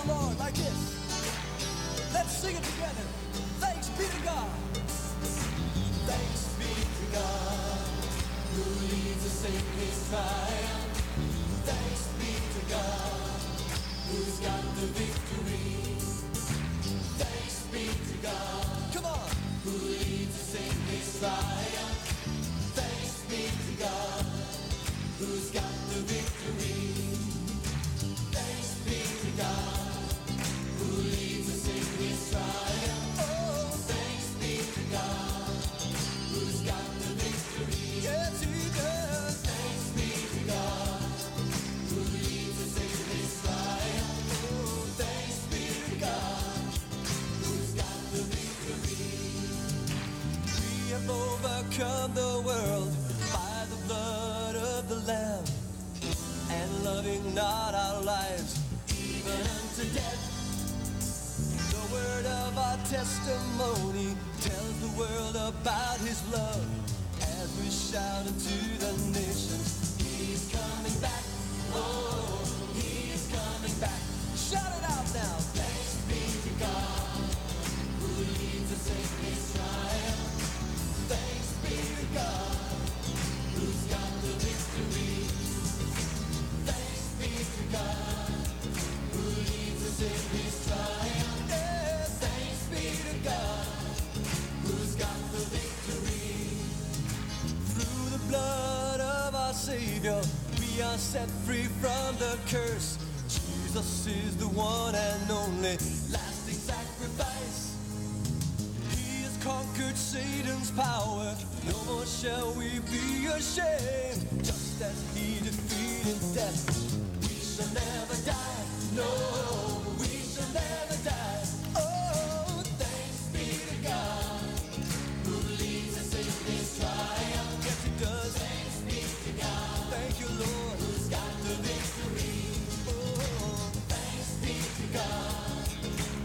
the Lord like this. Let's sing it together. Thanks be to God. Thanks be to God who leads us in his triumph. Thanks be to God who's got the victory. Thanks be to God. Come on. Who leads us in his triumph. Thanks be to God who's got the victory. Thanks be to God who leads us in his triumph. Oh, thanks be to God who's got the victory. Yes, he does. Thanks be to God who leads us in his triumph. Oh, thanks be to God who's got the victory. We have overcome the world by the blood of the Lamb, and loving not our lives even unto death. The word of our testimony tells the world about his love as we shout into the nations. He's coming back. Oh, he is coming back. Shout it out now. Thanks be to God who leads us in his triumph. Thanks be to God who's got the victory. Thanks be to God who leads us in his triumph. Yeah, thanks be to God who's got the victory. Through the blood of our Savior, we are set free from the curse. Jesus is the one and only lasting sacrifice. He has conquered Satan's power. No more shall we be ashamed. Just as he defeated death, we shall never die. No, we shall never die. Oh, thanks be to God who leads us in his triumph. Yes, he does. Thanks be to God. Thank you, Lord, who's got the victory. Oh, thanks be to God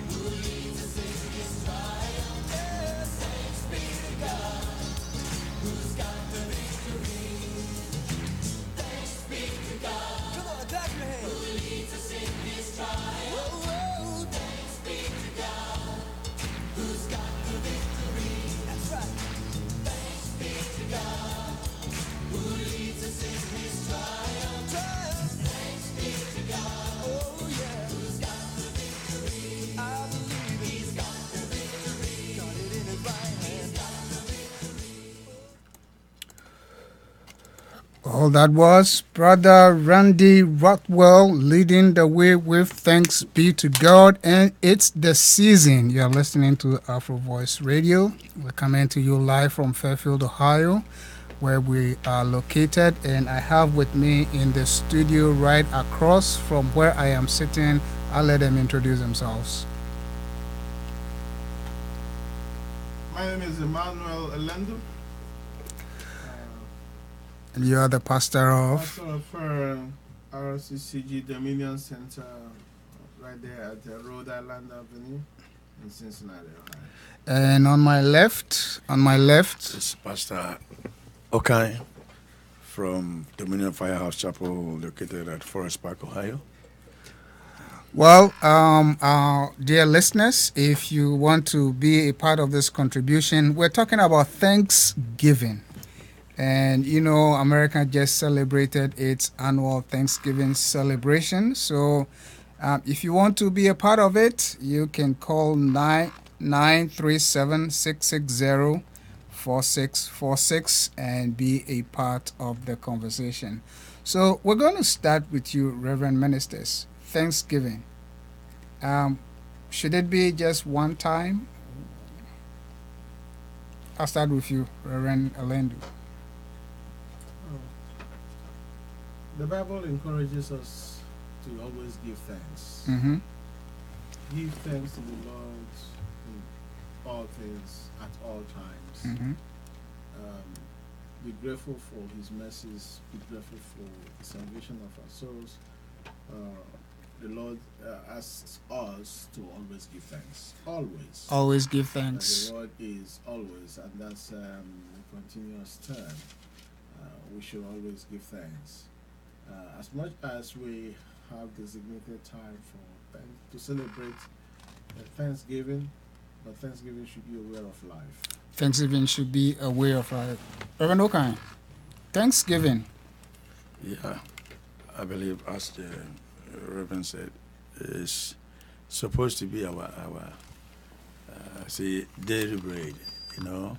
who leads us in his triumph. Yes, thanks be to God who's got the victory. Thanks be to God. Come on, clap your hands. Who leads us in his triumph. Whoa, whoa. Thanks be to God who's got the victory. That's right. Thanks be to God who leads us in his triumph. Thanks be to God. Oh yeah. Who's got the victory. I believe it. He's got the victory. Got it in his right hand. He's got the victory. Well, that was Brother Randy Rothwell leading the way with Thanks Be to God, and it's the season. You're listening to Afro Voice Radio. We're coming to you live from Fairfield, Ohio, where we are located, and I have with me in the studio right across from where I am sitting. I'll let them introduce themselves. My name is Emmanuel Elendu, And you are the pastor of. pastor of RCCG Dominion Center, right there at Rhode Island Avenue in Cincinnati, Ohio. And on my left, It's Pastor Okai from Dominion Firehouse Chapel, located at Forest Park, Ohio. well, dear listeners, if you want to be a part of this contribution, we're talking about Thanksgiving. And you know, America just celebrated its annual Thanksgiving celebration. So if you want to be a part of it, you can call 937-660-4646 and be a part of the conversation. So we're going to start with you, Reverend Ministers. Thanksgiving. Should it be just one time? I'll start with you, Reverend Alendu. The Bible encourages us to always give thanks. Mm-hmm. Give thanks to the Lord in all things at all times. Mm-hmm. Be grateful for his mercies, be grateful for the salvation of our souls. The Lord asks us to always give thanks. Always. Always give And thanks. the word is always, and that's a continuous term. We should always give thanks. As much as we have designated time for to celebrate Thanksgiving, but Thanksgiving should be a way of life. Thanksgiving should be a way of life. Reverend Okan, Thanksgiving. Yeah, I believe, as the Reverend said, is supposed to be our say daily bread. You know,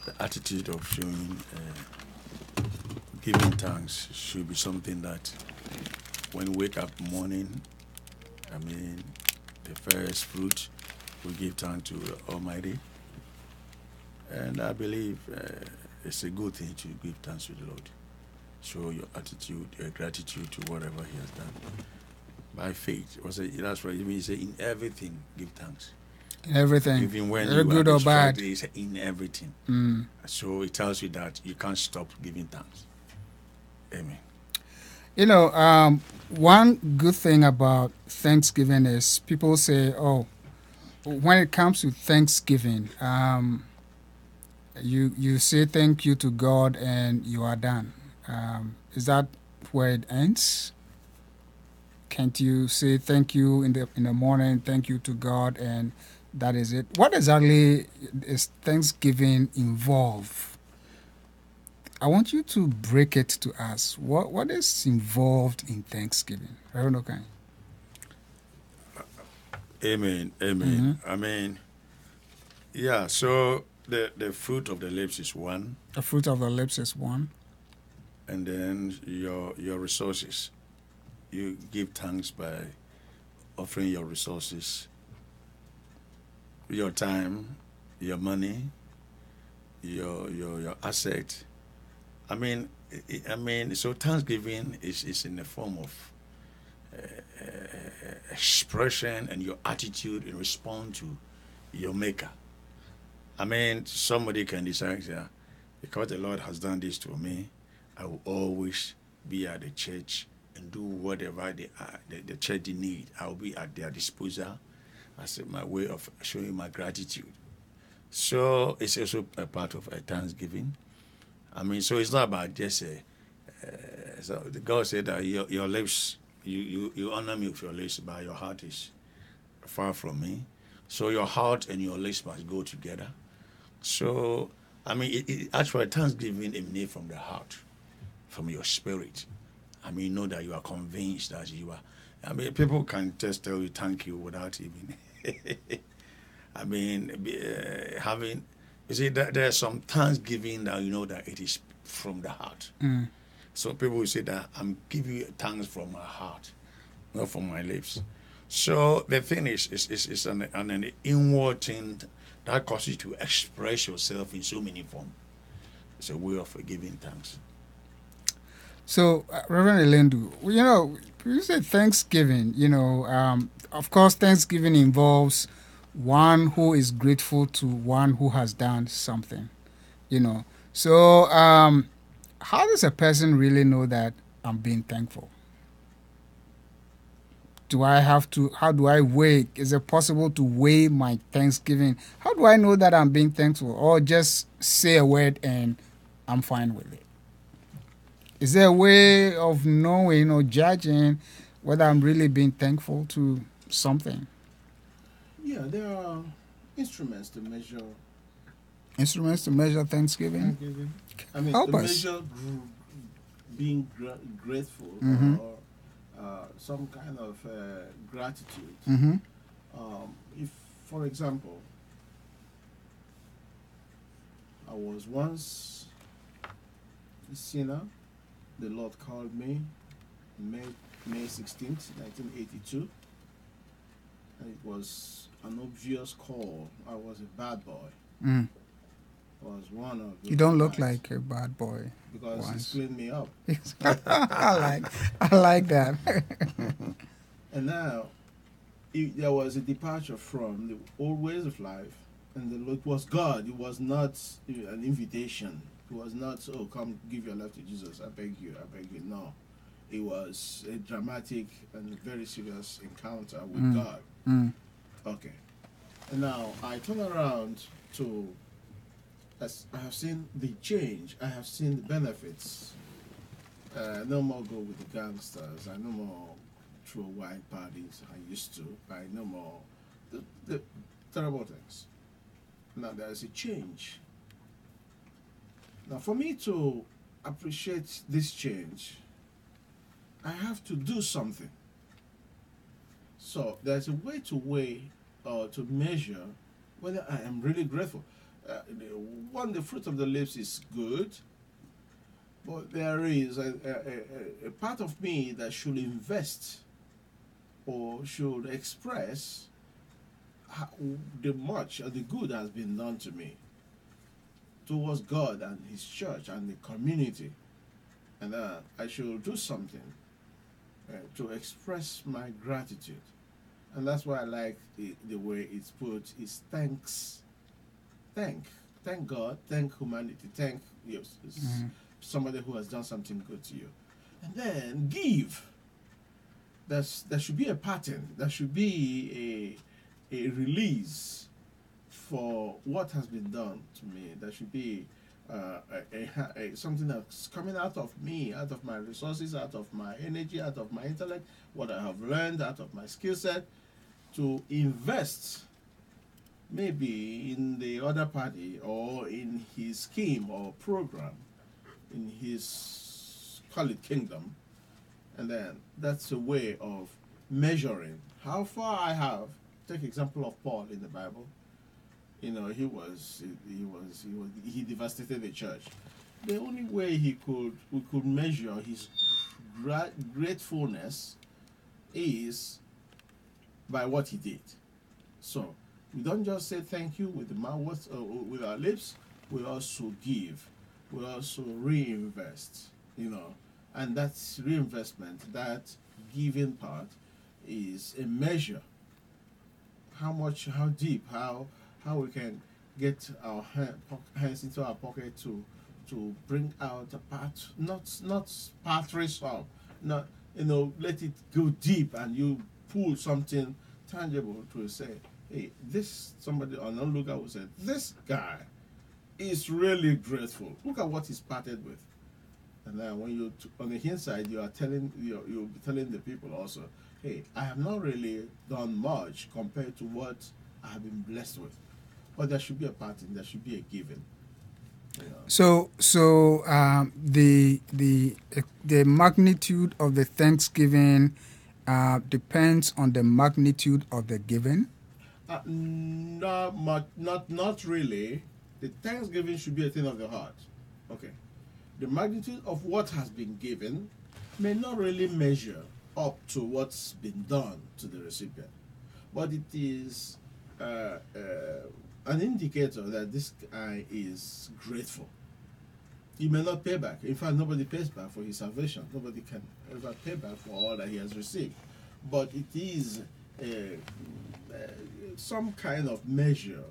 the attitude of showing giving thanks should be something that when we wake up morning, I mean, the first fruit, we give thanks to the Almighty. And I believe it's a good thing to give thanks to the Lord. Show your attitude, your gratitude to whatever He has done. By faith. That's why He say, in everything, give thanks. In everything. Even when Very you good are or bad. distracted, He say, in everything. Mm. So it tells you that you can't stop giving thanks. Amen. You know, one good thing about Thanksgiving is people say, oh, when it comes to Thanksgiving, you say thank you to God and you are done. Is that where it ends? Can't you say thank you in the morning, thank you to God, and that is it? What exactly is Thanksgiving involve? I want you to break it to us. What is involved in Thanksgiving? Reverend Okan. Amen. Amen. I mean, yeah, so the fruit of the lips is one, The fruit of the lips is one. and then your resources. You give thanks by offering your resources, your time, your money, your asset. I mean, so Thanksgiving is in the form of expression and your attitude in response to your Maker. I mean, somebody can decide, yeah, because the Lord has done this to me, I will always be at the church and do whatever the church need. I will be at their disposal as my way of showing my gratitude. So it's also a part of a Thanksgiving. I mean, so it's not about just so the God said that your lips, you honor me with your lips, but your heart is far from me. So your heart and your lips must go together. So, I mean, actually, Thanksgiving emanates from the heart, from your spirit. I mean, know that you are convinced that you are. I mean, people can just tell you thank you without even. I mean, having. You see, there's some thanksgiving that you know that it is from the heart. Mm. So people will say that I'm giving you thanks from my heart, not from my lips. So the thing is an inward thing that causes you to express yourself in so many forms. It's a way of giving thanks. So, Reverend Elendu, you know, you said Thanksgiving, you know, of course, Thanksgiving involves one who is grateful to one who has done something, you know. So, how does a person really know that I'm being thankful? How do I weigh? Is it possible to weigh my Thanksgiving? How do I know that I'm being thankful? Or just say a word and I'm fine with it? Is there a way of knowing or judging whether I'm really being thankful to something? Yeah, there are instruments to measure Instruments to measure Thanksgiving? Thanksgiving. I mean, Help to us. measure being grateful Mhm. or some kind of gratitude. Mm-hmm. If, for example, I was once a sinner, the Lord called me May 16th, 1982, and it was an obvious call. I was a bad boy. Mm. I was one of You don't look guys like a bad boy. because once. he cleaned me up. I like that. And now, there was a departure from the old ways of life, and it was God. It was not an invitation. It was not, oh, come give your life to Jesus. I beg you. No. It was a dramatic and very serious encounter with God. Mm. Okay. And now, I turn around to, as I have seen the change, I have seen the benefits. No more go with the gangsters. I no more throw wine parties I used to. I no more. The terrible things. Now there is a change. Now for me to appreciate this change, I have to do something. So there's a way to measure whether I am really grateful. The fruit of the lips is good, but there is a part of me that should invest or should express how the much or the good has been done to me towards God and His church and the community, and I should do something to express my gratitude. And that's why I like the way it's put is thanks. Thank God, thank humanity, thank somebody who has done something good to you. And then give. There should be a pattern. There should be a release for what has been done to me. There should be something that's coming out of me, out of my resources, out of my energy, out of my intellect, what I have learned, out of my skill set, to invest maybe in the other party or in his scheme or program, in his, call it kingdom. And then that's a way of measuring how far I have. Take example of Paul in the Bible. You know, he devastated the church. The only way we could measure his gratefulness is by what he did. So we don't just say thank you with the mouth with our lips. We also give. We also reinvest. You know, and that's reinvestment. That giving part is a measure. How much? How deep? How we can get our hands into our pocket to bring out a part, not part up, not let it go deep and you pull something tangible to say, hey, this somebody on onlooker will say, this guy is really grateful. Look at what he's parted with. And then when you on the inside, you'll be telling the people also, hey, I have not really done much compared to what I have been blessed with. But there should be a pattern. There should be a giving. You know. So the magnitude of the thanksgiving depends on the magnitude of the giving. Not really. The thanksgiving should be a thing of the heart. Okay. The magnitude of what has been given may not really measure up to what's been done to the recipient, but it is an indicator that this guy is grateful. He may not pay back. In fact, nobody pays back for his salvation. Nobody can ever pay back for all that he has received. But it is some kind of measure,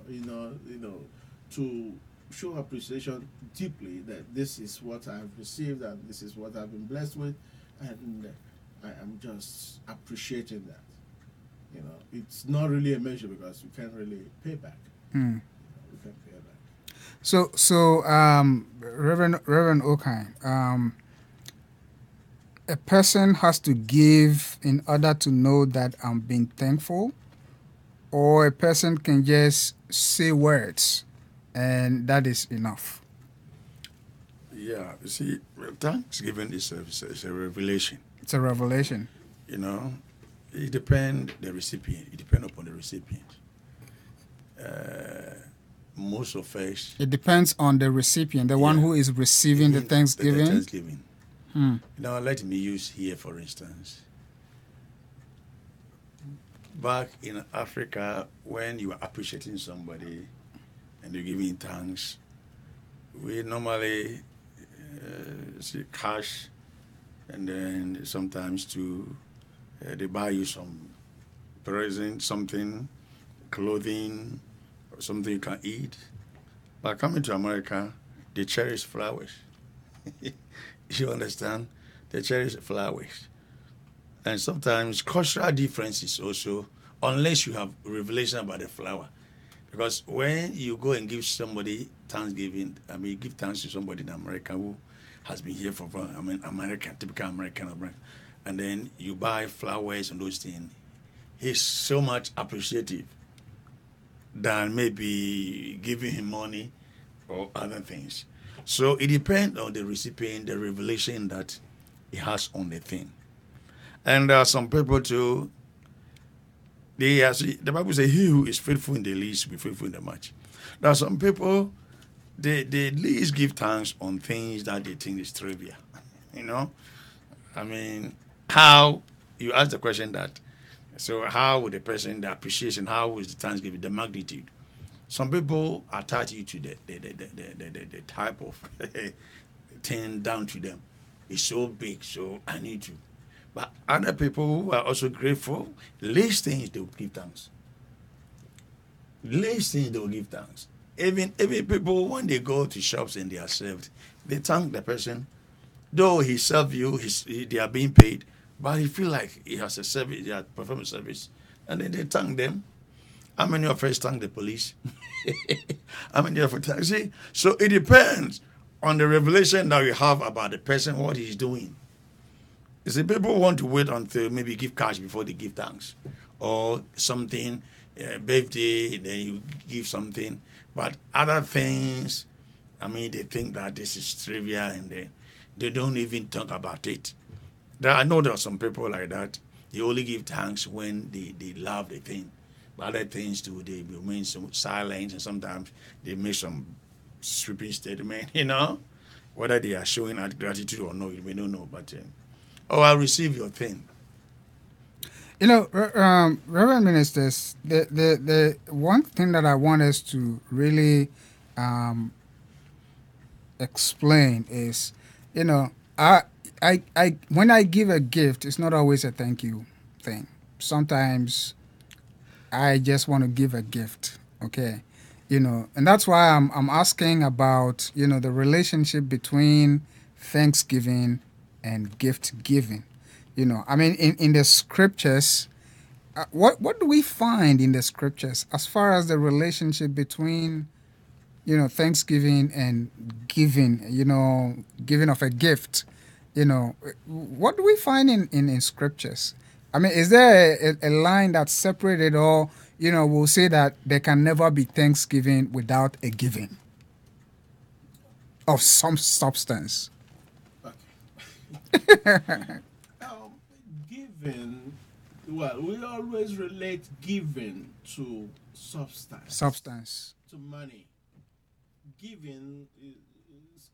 to show appreciation deeply that this is what I have received and this is what I've been blessed with, and I am just appreciating that. You know, it's not really a measure because we can't really pay back. We can't pay back. So, Reverend Okine, a person has to give in order to know that I'm being thankful, or a person can just say words and that is enough. Yeah, you see, thanksgiving is a revelation. It's a revelation. You know, it depends the recipient. It depends upon the recipient. Most of us. It depends on the recipient, the one who is receiving the thanksgiving. The thanksgiving. You know, let me use here, for instance. Back in Africa, when you are appreciating somebody and you're giving thanks, we normally see cash, and then sometimes they buy you some present, something, clothing, or something you can eat. But coming to America, they cherish flowers. You understand? They cherish flowers. And sometimes cultural differences also, unless you have revelation about the flower. Because when you go and give somebody thanksgiving, give thanks to somebody in America who has been here for, American, typical American. and then you buy flowers and those things, he's so much appreciative than maybe giving him money or other things. So it depends on the recipient, the revelation that he has on the thing. And there are some people too, the Bible says, he who is faithful in the least will be faithful in the much. There are some people, they least give thanks on things that they think is trivial. You know? I mean, how, you ask the question that, so how would the person, the appreciation, how is the thanksgiving, the magnitude? Some people attach you to the type of thing down to them. It's so big, so I need to. But other people who are also grateful, least things they will give thanks. Least things they will give thanks. Even people, when they go to shops and they are served, they thank the person. Though he served you, they are being paid, but he feel like he has a service, he has performed a service, and then they thank them. How many of us thank the police? How many of us thank? See, so it depends on the revelation that you have about the person, what he's doing. You see, people want to wait until maybe give cash before they give thanks, or something, birthday, then you give something. But other things, I mean, they think that this is trivial, and they don't even talk about it. I know there are some people like that. They only give thanks when they love the thing. But other things too, they remain so silent, and sometimes they make some sweeping statement, you know. Whether they are showing gratitude or not, we don't know. But, I'll receive your thing. You know, Reverend Ministers, the one thing that I want us to really explain is, you know, I when I give a gift, it's not always a thank you thing. Sometimes I just want to give a gift, okay? You know, and that's why I'm asking about, you know, the relationship between thanksgiving and gift giving. You know, I mean, in the scriptures, what do we find in the scriptures as far as the relationship between, you know, thanksgiving and giving, you know, giving of a gift? You know, what do we find in scriptures? I mean, is there a line that's separated, or, you know, we'll say that there can never be thanksgiving without a giving of some substance? Okay. Giving, well, we always relate giving to substance. To money. Giving is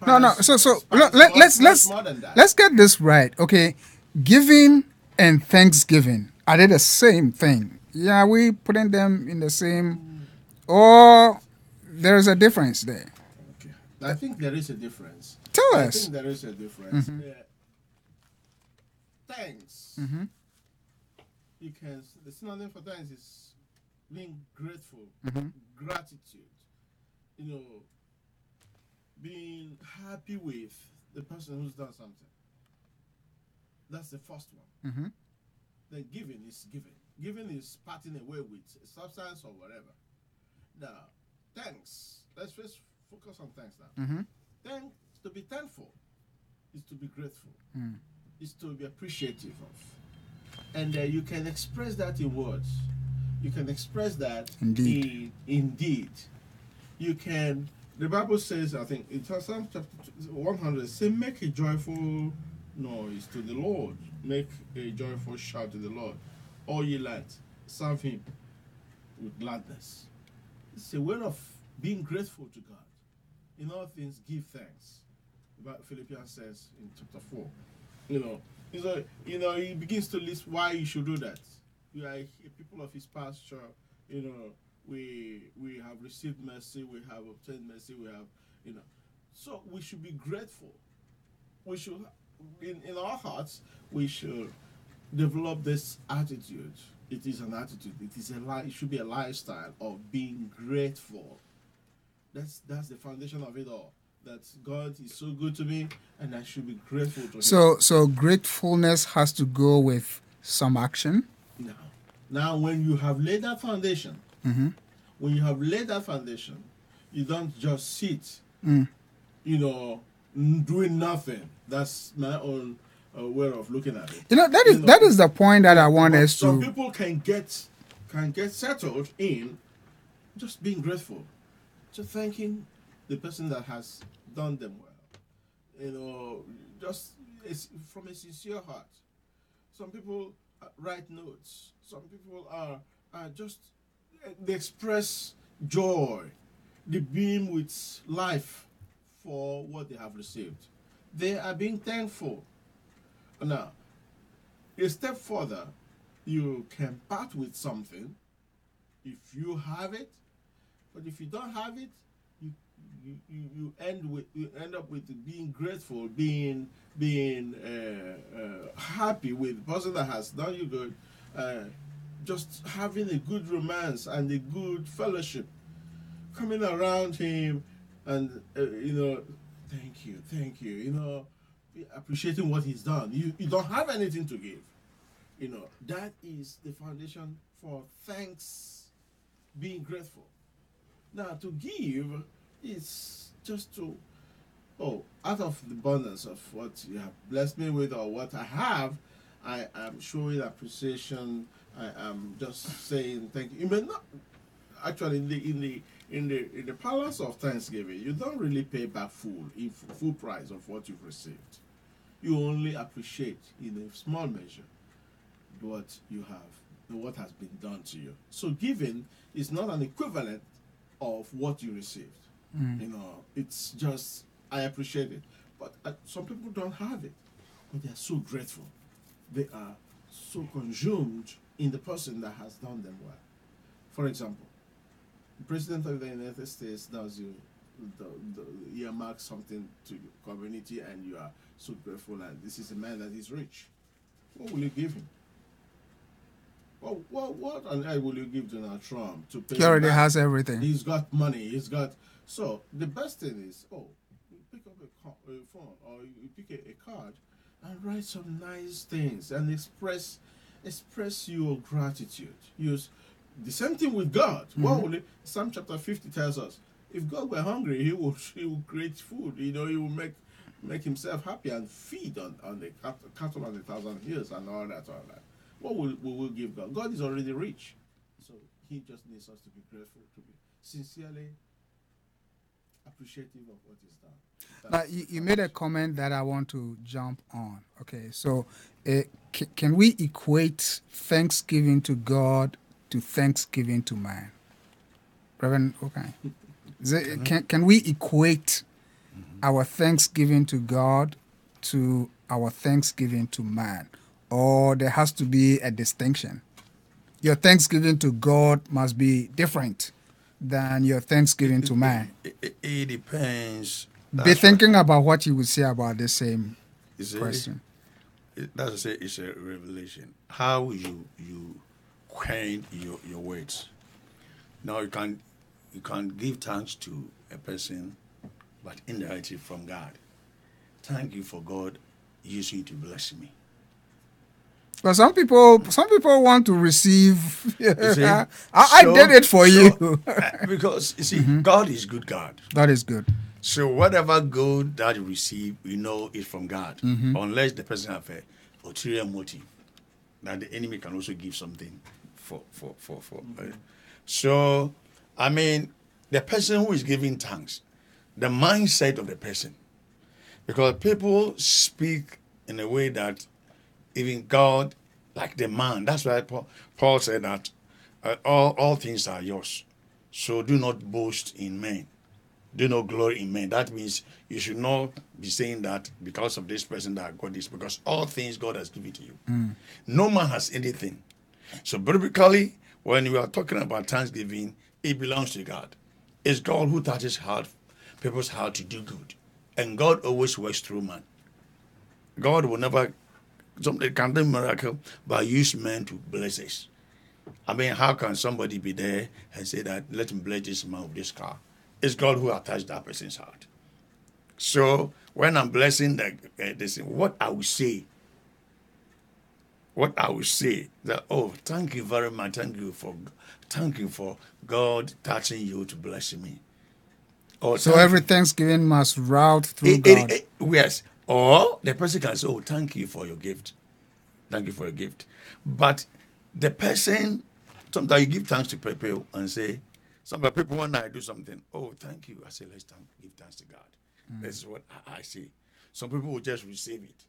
No. So let's get this right, okay? Giving and thanksgiving, are they the same thing? Yeah, we putting them in the same, or there's a difference there? Okay. I think there is a difference. Tell I us. think there is a difference. Thanks. Mm-hmm. You can. The synonym for thanks is being grateful, gratitude. You know, being happy with the person who's done something. That's the first one. Mm-hmm. Then giving is giving. Giving is parting away with a substance or whatever. Now, thanks. Let's first focus on thanks now. Mm-hmm. To be thankful is to be grateful. Mm. Is to be appreciative of. And you can express that in words. You can express that indeed. You can, the Bible says, I think, in Psalm chapter 100, say, make a joyful noise to the Lord. Make a joyful shout to the Lord. All ye lands, serve him with gladness. It's a way of being grateful to God. In all things, give thanks. Philippians says in chapter 4. He begins to list why you should do that. We are a people of his pasture. We have received mercy. We have obtained mercy. We have, So we should be grateful. We should, in our hearts, we should develop this attitude. It is an attitude. It should be a lifestyle of being grateful. That's the foundation of it all. That God is so good to me, and I should be grateful to him. So gratefulness has to go with some action? Now when you have laid that foundation, you don't just sit, doing nothing. That's my own way of looking at it. You know, that is the point that I want us Some to. people can get settled in just being grateful, just thanking the person that has done them well. You know, just it's from a sincere heart. Some people write notes. Some people are just they express joy, they beam with life for what they have received. They are being thankful. Now, a step further, you can part with something if you have it, but if you don't have it, you end up with being grateful, being happy with the person that has done you good, just having a good romance and a good fellowship, coming around him, and thank you, appreciating what he's done. You don't have anything to give. That is the foundation for thanks, being grateful. Now, to give is just to, out of the abundance of what you have blessed me with or what I have, I am showing appreciation. I am just saying thank you. You may not actually in the palace of Thanksgiving, you don't really pay back full price of what you've received. You only appreciate in a small measure what you have, what has been done to you. So giving is not an equivalent of what you received. It's just, I appreciate it. But some people don't have it, but they are so grateful. They are so consumed in the person that has done them well. For example, the President of the United States does you the earmark something to your community, and you are so grateful, and this is a man that is rich. What will you give him? What on earth will you give Donald Trump to pay? He already him back? has everything. He's got money. So the best thing is, you pick up a phone or you pick a card and write some nice things and express your gratitude. Use the same thing with God. What will Psalm chapter 50 tells us? If God were hungry, he will create food. He will make himself happy and feed on the cattle on 1,000 hills and all that. What will we give God? God is already rich. So he just needs us to be grateful, to be sincerely appreciative of what is done. Now, you made a comment that I want to jump on. Okay, so can we equate thanksgiving to God to thanksgiving to man? Reverend, okay. Can we equate our thanksgiving to God to our thanksgiving to man? Or there has to be a distinction? Your thanksgiving to God must be different than your thanksgiving to man. It depends. Be thinking about what you would say about the same question. That's to say, it's a revelation. How you coin your words. Now you can give thanks to a person, but indirectly from God. Thank you for God using you to bless me. But some people want to receive. I So- did it for you. Because you see, God is good God. That is good. So whatever good that you receive, we know is from God, unless the person have a ulterior motive that the enemy can also give something for. So, I mean, the person who is giving thanks, the mindset of the person, because people speak in a way that even God, like the man, that's why Paul said that all things are yours. So do not boast in men. Do not glory in men. That means you should not be saying that because of this person that got this, because all things God has given to you. No man has anything. So biblically, when we are talking about thanksgiving, it belongs to God. It's God who touches people's heart to do good. And God always works through man. God will never, somebody can do a miracle, but use men to bless us. I mean, how can somebody be there and say that, let me bless this man with this car? It's God who attached that person's heart. So when I'm blessing this, what I will say, that, oh, thank you very much, thank you for God touching you to bless me. Or So every thanksgiving must route through God. Yes, Or the person can say, oh, thank you for your gift. Thank you for your gift. But the person, sometimes you give thanks to people and say, some people, when I do something, oh, thank you. I say, give thanks to God. This is what I say. Some people will just receive it.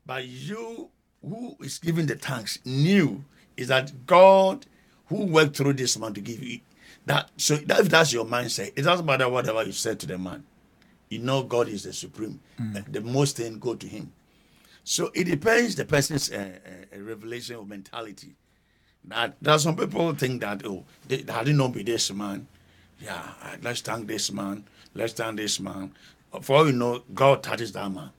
But you, who is giving the thanks, knew is that God who worked through this man to give you that. So if that's your mindset, it doesn't matter whatever you said to the man. You know God is the supreme. The most thing go to him. So it depends the person's revelation or mentality. That some people think that, oh, I didn't know be this man. Yeah, let's thank this man. Let's thank this man. For all you know, God touches that man.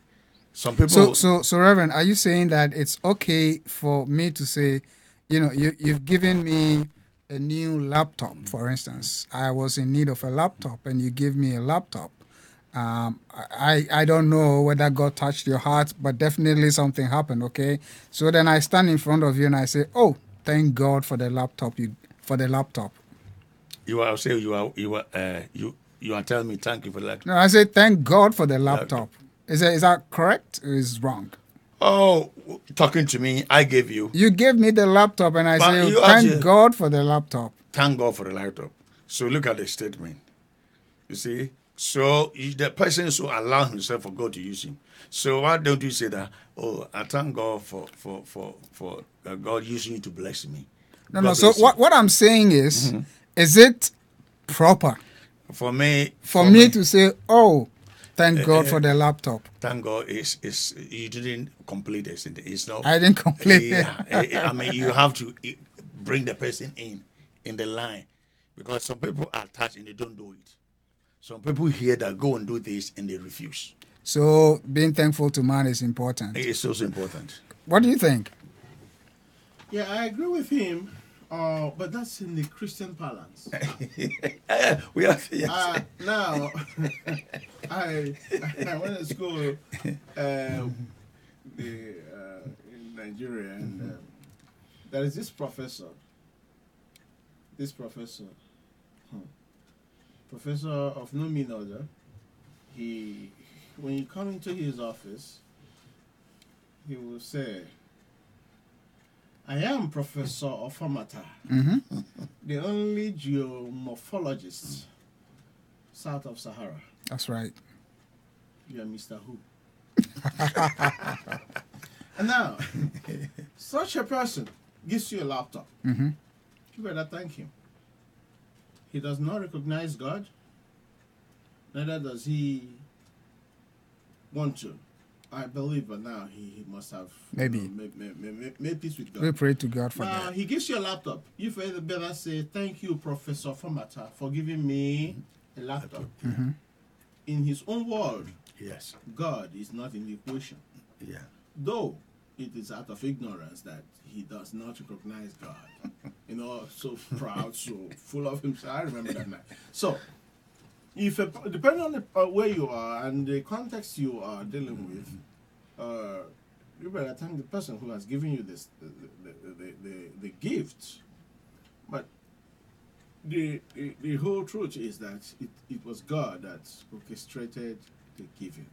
Some people. So, Reverend, are you saying that it's okay for me to say, you've given me a new laptop, for instance. I was in need of a laptop, and you give me a laptop. I don't know whether God touched your heart, but definitely something happened. Okay, so then I stand in front of you and I say, "Oh, thank God for the laptop. You are saying you are telling me thank you for the laptop. No, I say thank God for the laptop. Is that correct or is wrong? Oh, talking to me, I gave you. You gave me the laptop and I say thank God for the laptop. Thank God for the laptop. So look at the statement. You see? So the person should allow himself for God to use him. So why don't you say that, oh, I thank God for God using you to bless me? No. So what I'm saying is it proper for me to say, oh, thank God for the laptop? Thank God is you didn't complete this. It's not. I didn't complete it. I mean, you have to bring the person in the line, because some people are touched and they don't do it. Some people hear that go and do this and they refuse. So being thankful to man is important. It is so important. What do you think? Yeah, I agree with him. But that's in the Christian parlance. We are yes. Now, I went to school in Nigeria, and there is this professor. Professor of no mean order. When you come into his office, he will say, I am Professor Ofamata, the only geomorphologist south of Sahara. That's right. You are Mr. Who. And now, such a person gives you a laptop. You better thank him. He does not recognize God, neither does he want to. I believe, but now he must have maybe made peace with God. We pray to God for now, that. He gives you a laptop. You better say, thank you, Professor Famata, for giving me a laptop. In his own world, yes, God is not in the equation. Yeah. Though it is out of ignorance that he does not recognize God. So proud, so full of himself. I remember that night. So, depending on where you are and the context you are dealing with, you better thank the person who has given you this the gift. But the whole truth is that it was God that orchestrated the giving.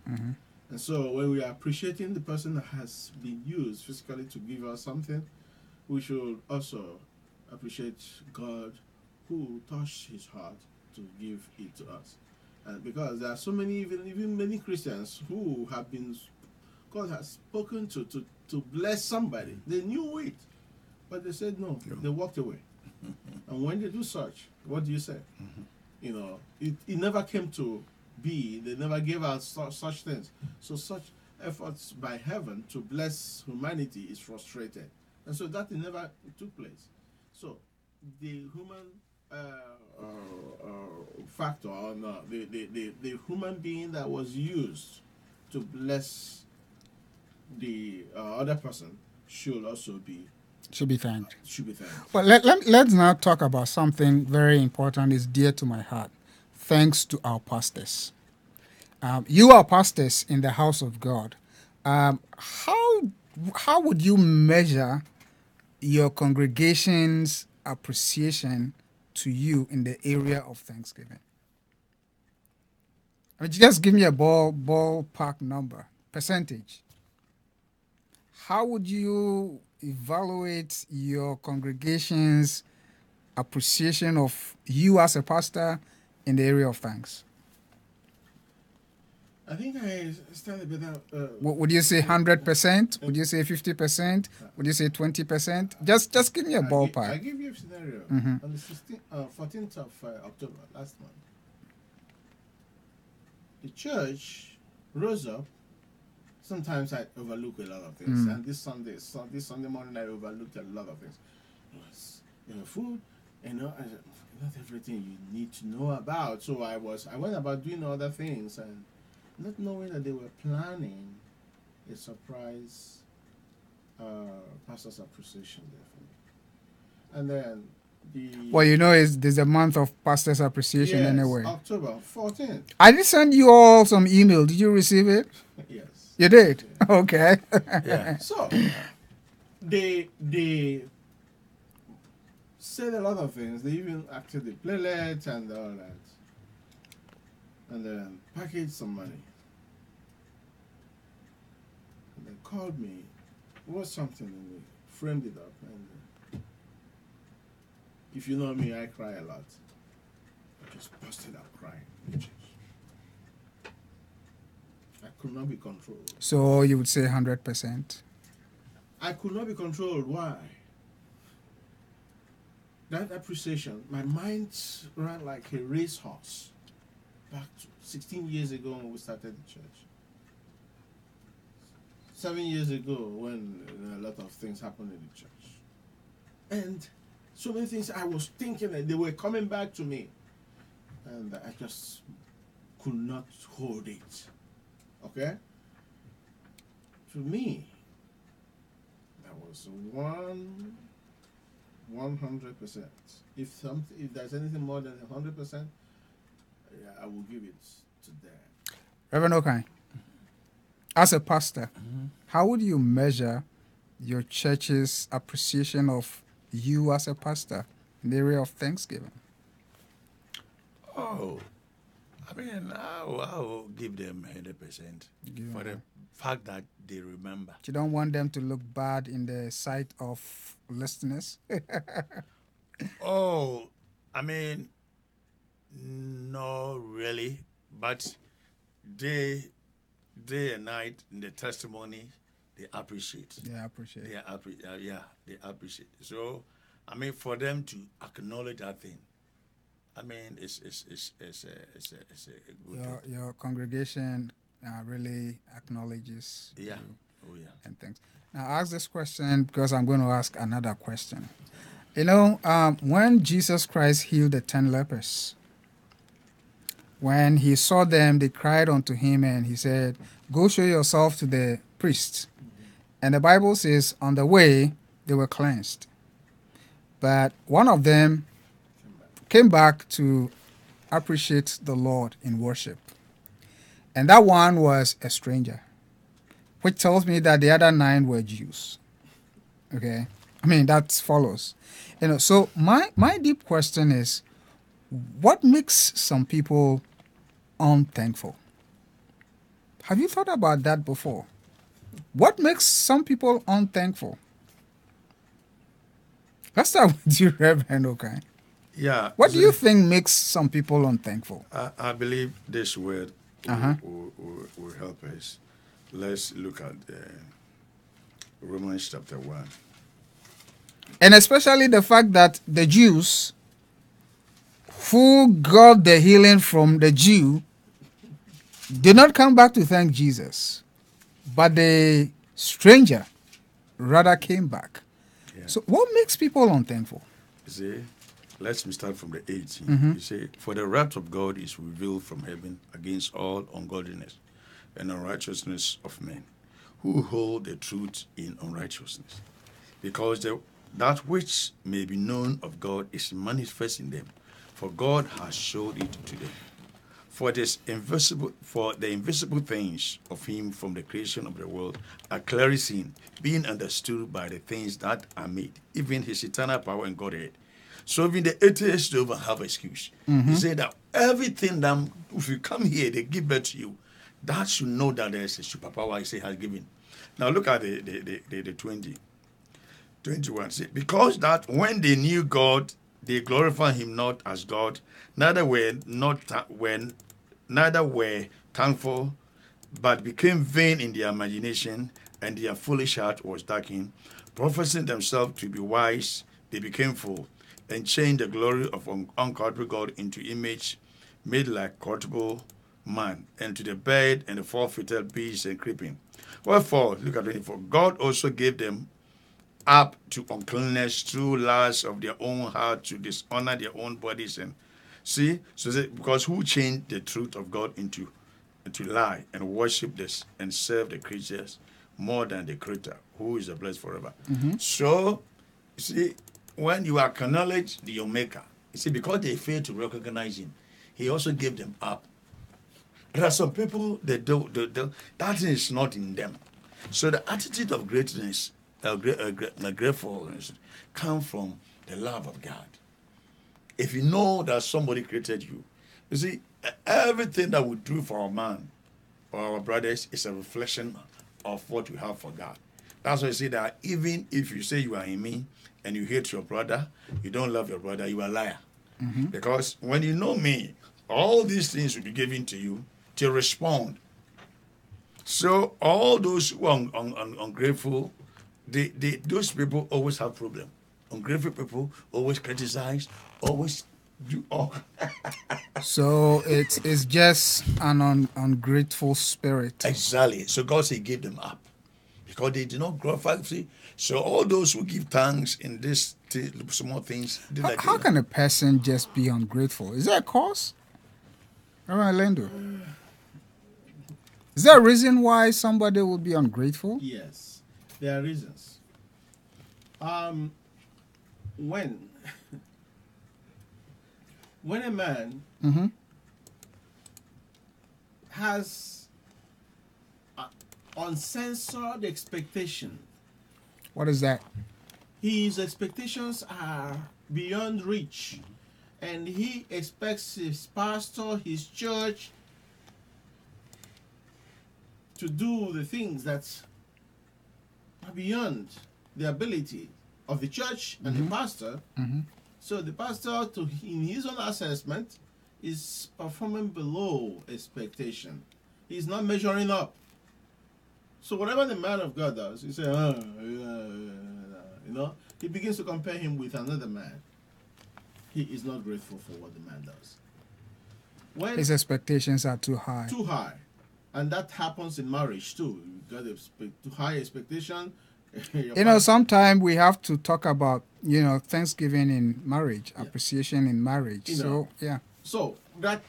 And so when we are appreciating the person that has been used physically to give us something, we should also appreciate God who touched his heart to give it to us. And because there are so many, even many Christians who have been, God has spoken to bless somebody. They knew it, but they said no. They walked away. And when they do such, what do you say? It never came to be. They never gave out such things. So such efforts by heaven to bless humanity is frustrated. And so that never took place. So the human factor, or no, the human being that was used to bless the other person should be thanked. But let's now talk about something very important, is dear to my heart. Thanks to our pastors. You are pastors in the house of God. How would you measure your congregation's appreciation to you in the area of Thanksgiving? I mean, just give me a ballpark number. percentage, how would you evaluate your congregation's appreciation of you as a pastor in the area of thanks? I think I started with that. Would you say 100%? Would you say 50%? Would you say 20%? Just give me a I ballpark. give you a scenario. Mhm. On the 14th of October last month, the church rose up. Sometimes I overlook a lot of things, and this Sunday morning I overlooked a lot of things. It was, food, not everything you need to know about. So I went about doing other things and not knowing that they were planning a surprise pastor's appreciation there for me. And then Well, there's a month of Pastor's Appreciation anyway. October 14th. I did send you all some email. Did you receive it? Yes. You did? Yeah. Okay. Yeah. So they said a lot of things. They even acted the playlet and all that. And then packaged some money. And they called me. It was something and they framed it up. And if you know me, I cry a lot. I just busted out crying in the church. I could not be controlled. So you would say 100%? I could not be controlled. Why? That appreciation, my mind ran like a racehorse back to 16 years ago when we started the church. 7 years ago when a lot of things happened in the church. And so many things I was thinking that they were coming back to me. And I just could not hold it. Okay? To me, that was 100%. If there's anything more than 100%, I will give it to them. Reverend Okai, as a pastor, how would you measure your church's appreciation of you as a pastor in the area of Thanksgiving? Oh, I mean, I will give them 100% for the fact that they remember. You don't want them to look bad in the sight of listeners? Oh, I mean, no, really, but day and night in the testimony, they appreciate. Yeah, I appreciate it. They appreciate. So, I mean, for them to acknowledge that thing, I mean, it's a good thing. Your congregation really acknowledges Yeah. you Oh, yeah. and things. Now, I ask this question because I'm going to ask another question. When Jesus Christ healed the 10 lepers, when he saw them, they cried unto him and he said, "Go show yourself to the priest." And the Bible says, on the way, they were cleansed. But one of them came back to appreciate the Lord in worship. And that one was a stranger, which tells me that the other 9 were Jews. Okay? I mean, that follows. So my deep question is, what makes some people unthankful? Have you thought about that before? What makes some people unthankful? Let's start with you, Reverend Okai. Yeah. What do you think makes some people unthankful? I believe this word will help us. Let's look at Romans chapter 1. And especially the fact that the Jews who got the healing from the Jew did not come back to thank Jesus, but the stranger rather came back. Yeah. So what makes people unthankful? You see, let me start from the 18. You see, for the wrath of God is revealed from heaven against all ungodliness and unrighteousness of men, who hold the truth in unrighteousness. Because that which may be known of God is manifest in them, for God has showed it to them. For the invisible things of him from the creation of the world are clearly seen, being understood by the things that are made, even his eternal power and Godhead. So even the atheists don't have excuse. He said that everything that, if you come here, they give birth to you. that should know that there's a superpower he has given. Now look at the 21. See, because that when they knew God, they glorified him not as God, neither were thankful, but became vain in their imagination, and their foolish heart was darkened. Professing themselves to be wise, they became fool, and changed the glory of uncorruptible God into image made like corruptible man, and to the bird and the four-footed beasts and creeping. Wherefore, look at 24. God also gave them up to uncleanness through lust of their own heart to dishonor their own bodies. And see, so that, because who changed the truth of God into lie and worship this and serve the creatures more than the creator, who is blessed forever. So, you see, when you acknowledge your maker, you see, because they fail to recognize him, he also gave them up. There are some people that that is not in them. So the attitude of greatness, gratefulness, come from the love of God. If you know that somebody created you, you see, everything that we do for our man or our brothers is a reflection of what we have for God. That's why I say that even if you say you are in me and you hate your brother, you don't love your brother, you are a liar. Because when you know me, all these things will be given to you to respond. So all those who are ungrateful, those people always have problem. Ungrateful people always criticize, always do all. So it's just an ungrateful spirit. Exactly. So God said, give them up, because they did not glorify. See, so all those who give thanks in this small things. How can a person just be ungrateful? Is there a cause? All right, Lendo. Is there a reason why somebody would be ungrateful? Yes, there are reasons. When a man has uncensored expectation, What is that? his expectations are beyond reach, and he expects his pastor, his church, to do the things that are beyond the ability of the church and the pastor. So the pastor, in his own assessment, is performing below expectation. He's not measuring up. So whatever the man of God does, he says, he begins to compare him with another man. He is not grateful for what the man does. When His expectations are too high. too high, and that happens in marriage too. You got too high expectation. Sometimes we have to talk about, Thanksgiving in marriage, appreciation in marriage. So that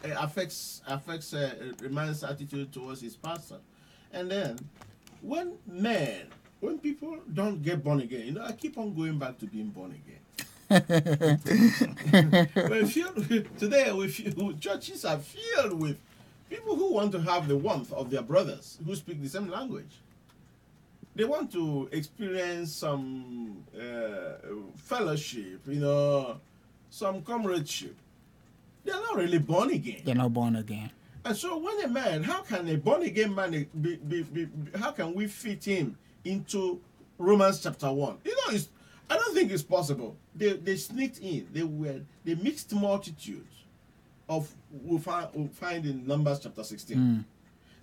affects a man's attitude towards his pastor. And then when people don't get born again, I keep on going back to being born again. Today, churches are filled with people who want to have the warmth of their brothers who speak the same language. They want to experience some fellowship, some comradeship. They're not really born again. They're not born again. And so when a man, how can a born again man how can we fit him into Romans chapter 1? I don't think it's possible. They sneaked in. They mixed multitudes of we'll find in Numbers chapter 16.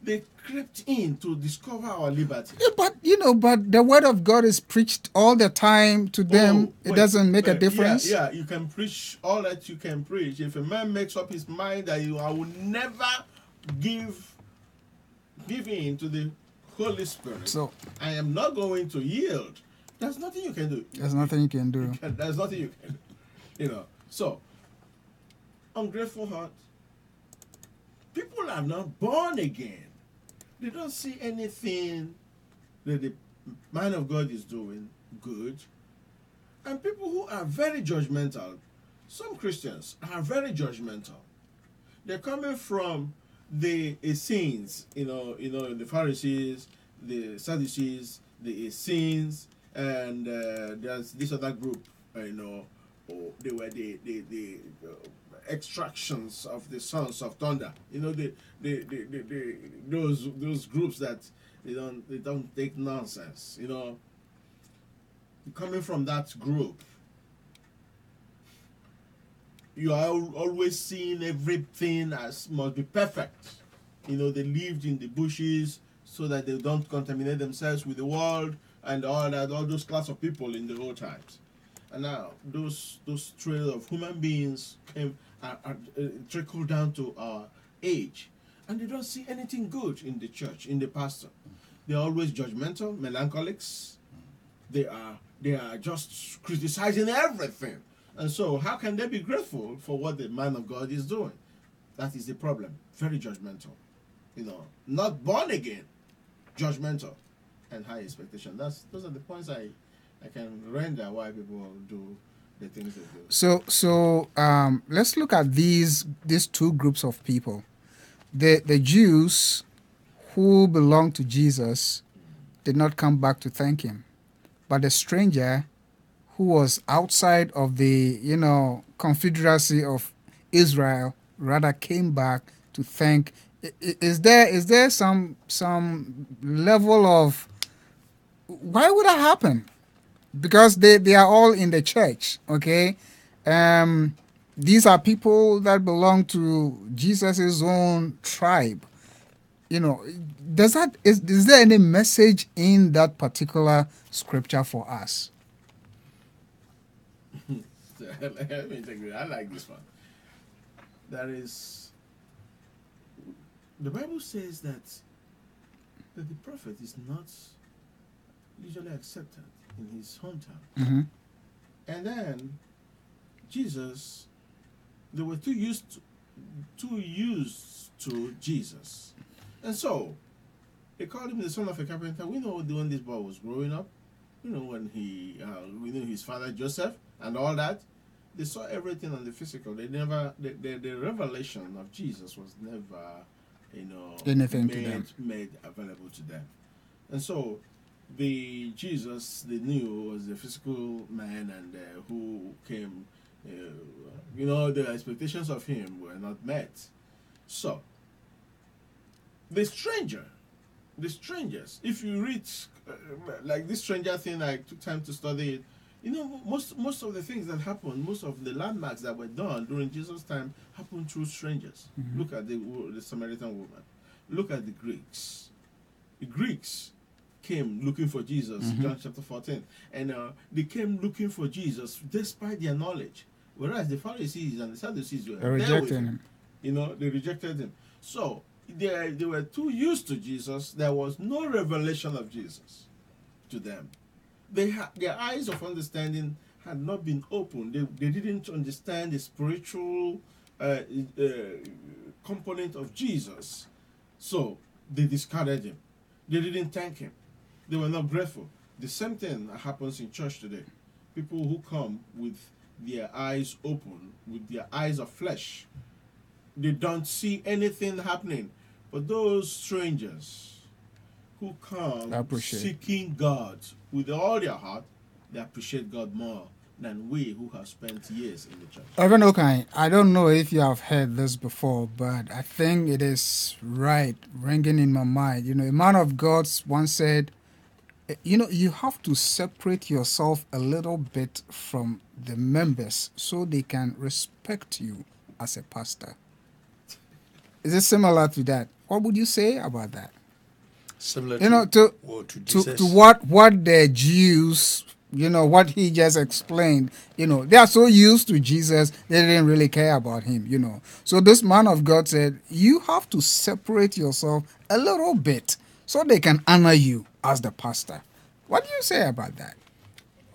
They crept in to discover our liberty. Yeah, but the word of God is preached all the time to them. It doesn't make a difference. Yeah, you can preach all that you can preach. If a man makes up his mind that I will never give in to the Holy Spirit, So I am not going to yield. There's nothing you can do. there's nothing you can do. There's nothing you can do. So, ungrateful heart. People are not born again. They don't see anything that the man of God is doing good. And people who are very judgmental, some Christians are very judgmental. They're coming from the Essenes, the Pharisees, the Sadducees, the Essenes, and there's this other group, they were the extractions of the sons of thunder. You know, those groups that they don't take nonsense. You know, coming from that group, you are always seeing everything as must be perfect. You know, they lived in the bushes so that they don't contaminate themselves with the world and all that, all those class of people in the old times. And now those trail of human beings trickle down to our age, and they don't see anything good in the church, in the pastor. They're always judgmental, melancholics. They are just criticizing everything. And so how can they be grateful for what the man of God is doing? That is the problem. Very judgmental. You know, not born again, judgmental, and high expectation. Those are the points I can render why people do the things they do. So let's look at these two groups of people. The Jews who belonged to Jesus did not come back to thank him, but the stranger who was outside of the confederacy of Israel rather came back to thank. Is there some level of why would that happen? Because they are all in the church, okay? These are people that belong to Jesus' own tribe. You know, is there any message in that particular scripture for us? Let me take it. I like this one. That is, the Bible says that the prophet is not usually accepted in his hometown. Mm-hmm. And then Jesus, they were too used to Jesus. And so they called him the son of a carpenter. We know when this boy was growing up, you know, when we knew his father Joseph and all that. They saw everything on the physical. They never, the revelation of Jesus was never, anything to them, made available to them. And so the Jesus they knew was the physical man, and who came, the expectations of him were not met. So the strangers, if you read like this stranger thing, I took time to study it. You know, most of the things that happened, most of the landmarks that were done during Jesus' time happened through strangers. Mm-hmm. Look at the Samaritan woman. Look at the Greeks. The Greeks came looking for Jesus, mm-hmm. John chapter 14. And they came looking for Jesus despite their knowledge. Whereas the Pharisees and the Sadducees were rejecting him. You know, they rejected him. So they were too used to Jesus. There was no revelation of Jesus to them. Their eyes of understanding had not been opened. They didn't understand the spiritual component of Jesus. So they discarded him. They didn't thank him. They were not grateful. The same thing happens in church today. People who come with their eyes open, with their eyes of flesh, they don't see anything happening. But those strangers who come seeking God with all their heart, they appreciate God more than we who have spent years in the church. Reverend Okai, I don't know if you have heard this before, but I think it is right, ringing in my mind. You know, a man of God once said, you have to separate yourself a little bit from the members so they can respect you as a pastor. Is it similar to that? What would you say about that? Similar to Jesus. To what the Jews, what he just explained, they are so used to Jesus, they didn't really care about him, So this man of God said, you have to separate yourself a little bit so they can honor you as the pastor. What do you say about that?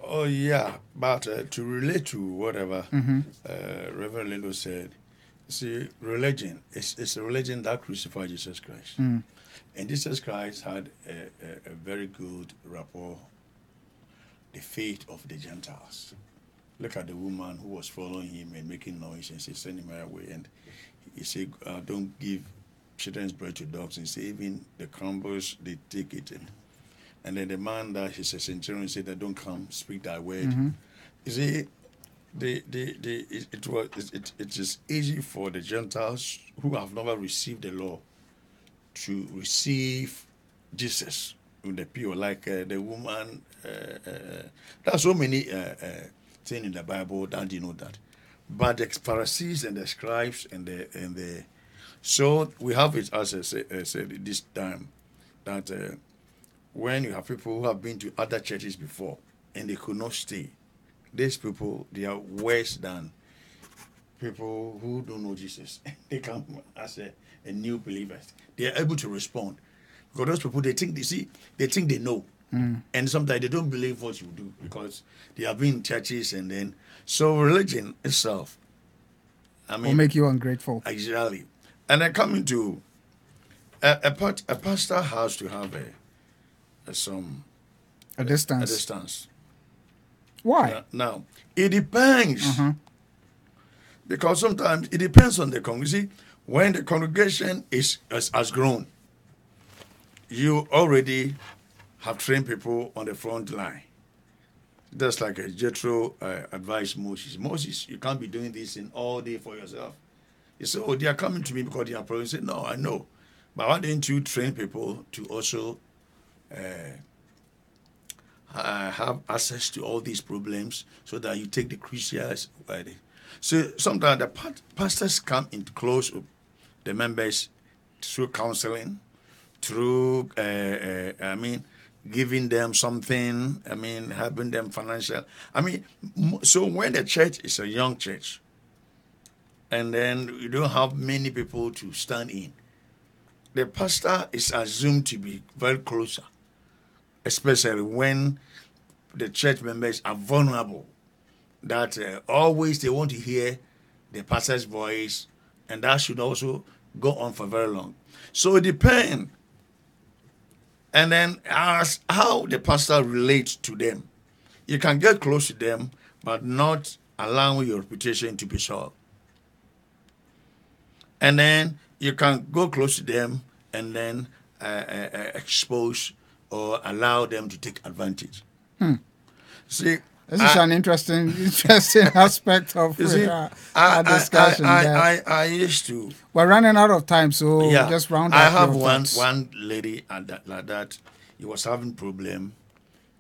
Oh, yeah, but to relate to whatever Mm-hmm. Reverend Lilo said, see, religion, it's a religion that crucified Jesus Christ. Mm. And Jesus Christ had a very good rapport, the faith of the Gentiles. Look at the woman who was following him and making noise and say, send him away. And he said, don't give children's bread to dogs. And say, even the crumbs, they take it. And then the man that he's a centurion said that don't come speak that word. Mm-hmm. You see, it is easy for the Gentiles who have never received the law to receive Jesus in the pure, like the woman. There are so many things in the Bible that you know that, but the Pharisees and the scribes and the so we have it as I said this time that when you have people who have been to other churches before and they could not stay, these people they are worse than people who don't know Jesus. They come as a new believers. They are able to respond because those people they think they know, and sometimes they don't believe what you do because they have been in churches and then so religion itself. I Will mean, make you ungrateful. exactly. And then coming to a pastor has to have some A a distance. distance. Why? Now, it depends. Uh-huh. Because sometimes it depends on the congregation. When the congregation has grown, you already have trained people on the front line. Just like Jethro advised Moses. Moses, you can't be doing this in all day for yourself. He said, oh, they are coming to me because they are problems. He said, no, I know. But why didn't you train people to also have access to all these problems so that you take the crucials? So sometimes the pastors come in close with the members through counseling, through, giving them something, helping them financial. So when the church is a young church, and then you don't have many people to stand in, the pastor is assumed to be very closer, especially when the church members are vulnerable, that always they want to hear the pastor's voice, and that should also go on for very long. So it depends. And then as how the pastor relates to them. You can get close to them, but not allowing your reputation to be soiled. And then you can go close to them and then expose or allow them to take advantage. See, This is an interesting aspect of you see, our discussion. I used to. We're running out of time, so just round up. I have your thoughts. one lady like that. He was having problem,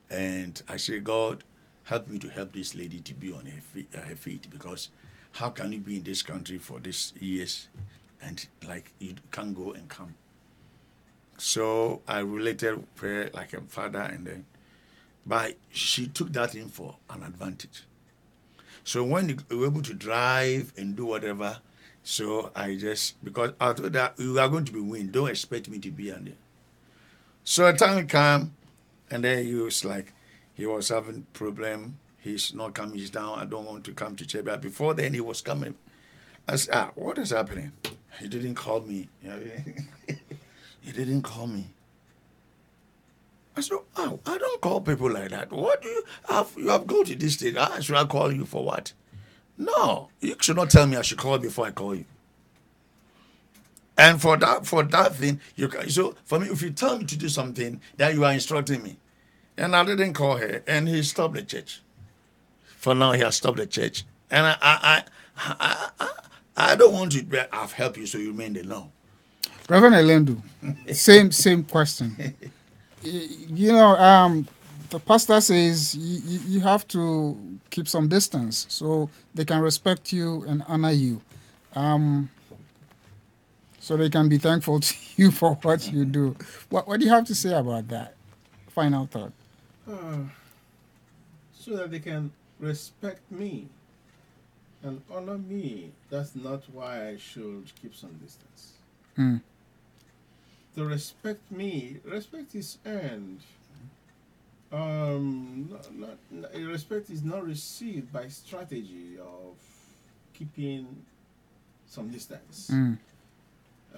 and I said, God, help me to help this lady to be on her feet because how can you be in this country for these years and like you can't go and come? So I related prayer like a father, and then, but she took that in for an advantage. So when you were able to drive and do whatever, so I just, because I told that you are going to be winning, don't expect me to be on there. So a time came, and then he was like, he was having problem. He's not coming. He's down. I don't want to come to church. But before then, he was coming. I said, what is happening? He didn't call me. He didn't call me. I said, oh, I don't call people like that. What do you have? You have gone to this stage. Should I call you for what? No, you should not tell me I should call before I call you. And for that thing, you can. So for me, if you tell me to do something, then you are instructing me. And I didn't call her, and he stopped the church. For now, he has stopped the church, and I don't want to. I've helped you, so you remain alone. Reverend Elendu, same question. The pastor says you have to keep some distance so they can respect you and honor you. So they can be thankful to you for what you do. What do you have to say about that? Final thought. So that they can respect me and honor me. That's not why I should keep some distance. To respect me, respect is earned. Respect is not received by strategy of keeping some distance.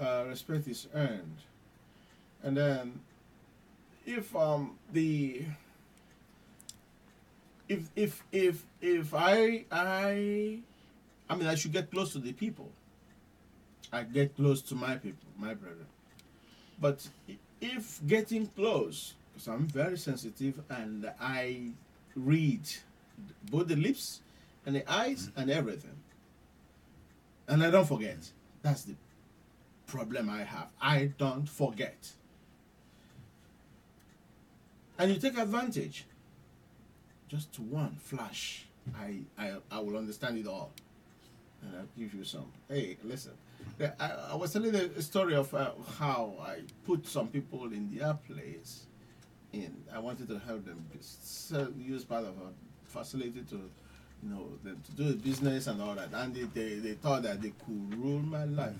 Respect is earned, and then if I should get close to the people. I get close to my people, my brethren. But if getting close, because I'm very sensitive and I read both the lips and the eyes and everything. And I don't forget. That's the problem I have. I don't forget. And you take advantage. Just one flash, I will understand it all. And I'll give you some. Hey, listen. I was telling a story of how I put some people in their place. I wanted to help them use part of a facility to, to do a business and all that. And they thought that they could rule my life.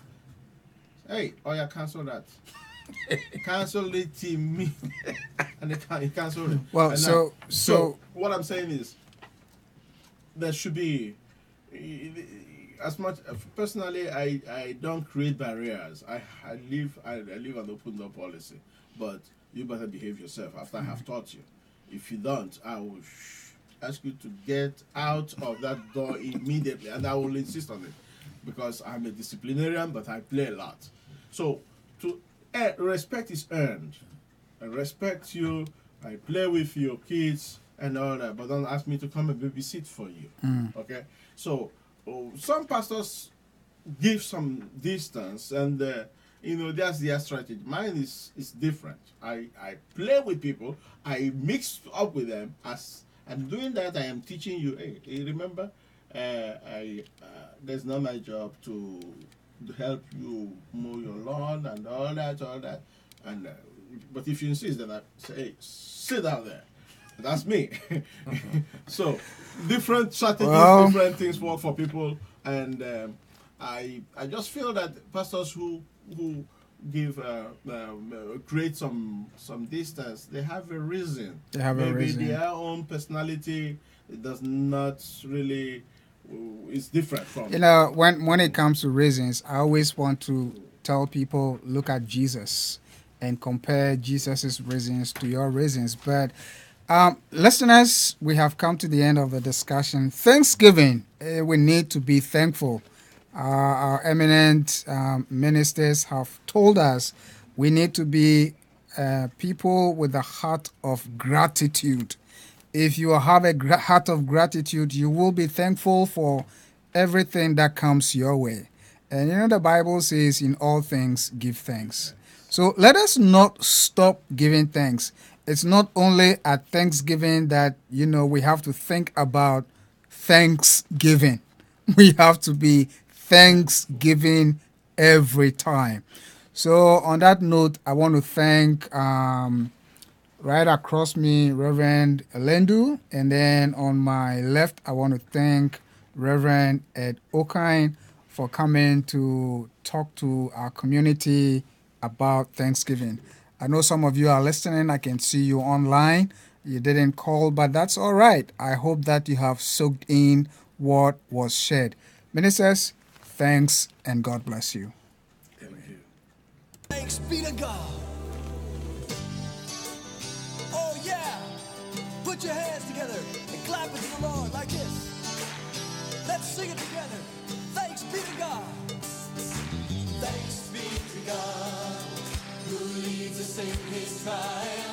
Hey, yeah, cancel that. Cancel it in me. And they cancel it. Well, And so what I'm saying is, there should be, as much personally, I don't create barriers. I live an open door policy, but you better behave yourself after I have taught you. If you don't, I will ask you to get out of that door immediately, and I will insist on it, because I'm a disciplinarian, but I play a lot. So respect is earned. I respect you. I play with your kids and all that, but don't ask me to come and babysit for you. Okay? So some pastors give some distance, and that's their strategy. Mine is different. I play with people. I mix up with them. As I'm doing that, I am teaching you. Hey, you remember? That's not my job to help you mow your lawn and all that. And but if you insist, then I say, hey, sit down there. That's me. So different strategies, different things work for people, and I just feel that pastors who give create some distance, they have a reason. Maybe their own personality does not really is different from. When it comes to reasons, I always want to tell people, look at Jesus and compare Jesus's reasons to your reasons. But listeners, we have come to the end of the discussion. Thanksgiving, we need to be thankful. Our eminent ministers have told us we need to be people with a heart of gratitude. If you have a heart of gratitude, you will be thankful for everything that comes your way. And the Bible says, in all things, give thanks. So let us not stop giving thanks. It's not only at Thanksgiving that, we have to think about Thanksgiving. We have to be Thanksgiving every time. So on that note, I want to thank right across me, Reverend Elendu. And then on my left, I want to thank Reverend Ed Okine for coming to talk to our community about Thanksgiving. I know some of you are listening. I can see you online. You didn't call, but that's all right. I hope that you have soaked in what was shared. Ministers, thanks and God bless you. Thank you. Thanks be to God. Oh yeah. Put your hands together and clap it to the Lord like this. Let's sing it together. Thanks be to God. Thanks be to God who leads us in his triumph.